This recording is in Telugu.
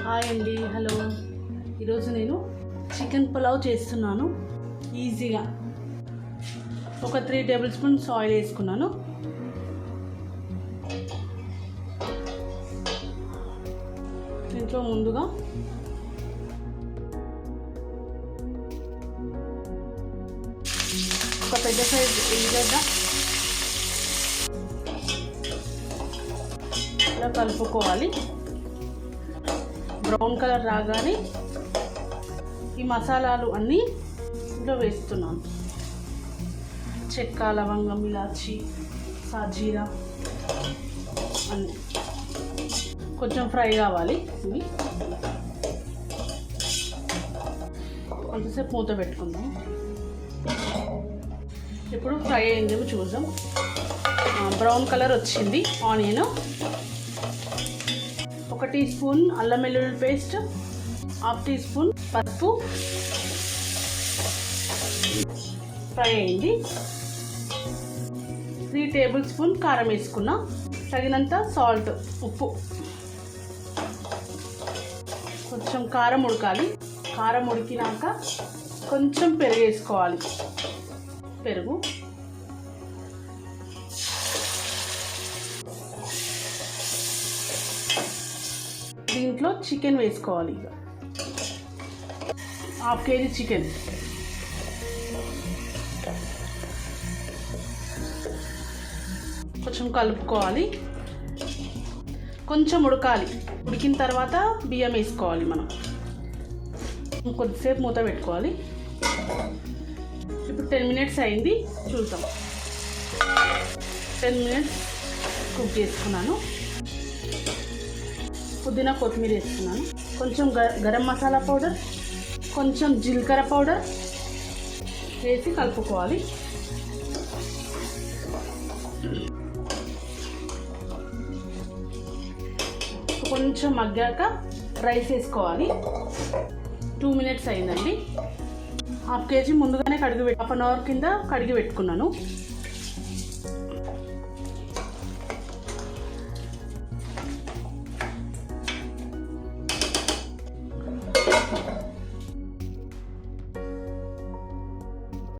హాయ్ అండి, హలో. ఈరోజు నేను చికెన్ పులావ్ చేస్తున్నాను ఈజీగా. ఒక 3 టేబుల్ స్పూన్స్ ఆయిల్ వేసుకున్నాను. దీంట్లో ముందుగా ఒక పెద్ద సైజ్ ఉల్లిగడ్డ ఇలా కలుపుకోవాలి. బ్రౌన్ కలర్ రాగానే ఈ మసాలాలు అన్నీ ఇంట్లో వేస్తున్నాను. చెక్క, లవంగం, ఇలాచి, సాజీరా అన్నీ కొంచెం ఫ్రై కావాలి. ఇవి కొంతసేపు మూత పెట్టుకుందాం. ఇప్పుడు ఫ్రై అయిందేమో చూద్దాం. బ్రౌన్ కలర్ వచ్చింది ఆనియన్. 1 టీ స్పూన్ అల్లం వెల్లుల్లి పేస్ట్, 1/2 టీ స్పూన్ పసుపు ఫ్రై అయింది. 3 టేబుల్ స్పూన్ కారం వేసుకున్నా. తగినంత సాల్ట్, ఉప్పు. కొంచెం కారం ఉడకాలి. కారం ఉడికినాక కొంచెం పెరుగు వేసుకోవాలి. పెరుగు దీంట్లో చికెన్ వేసుకోవాలి. 1/2 కేజీ చికెన్. కొంచెం కలుపుకోవాలి. కొంచెం ఉడకాలి. ఉడికిన తర్వాత బియ్యం వేసుకోవాలి. మనం కొద్దిసేపు మూత పెట్టుకోవాలి. ఇప్పుడు 10 మినిట్స్ అయింది, చూద్దాం. 10 మినిట్స్ కుక్ చేసుకున్నాను. పుదీనా, కొత్తిమీర వేస్తున్నాను. కొంచెం గరం మసాలా పౌడర్, కొంచెం జీలకర్ర పౌడర్ వేసి కలుపుకోవాలి. కొంచెం మగ్గాక రైస్ వేసుకోవాలి. 2 మినిట్స్ అయిందండి. 1/2 కేజీ ముందుగానే 1/2 అవర్ కింద కడిగి పెట్టుకున్నాను.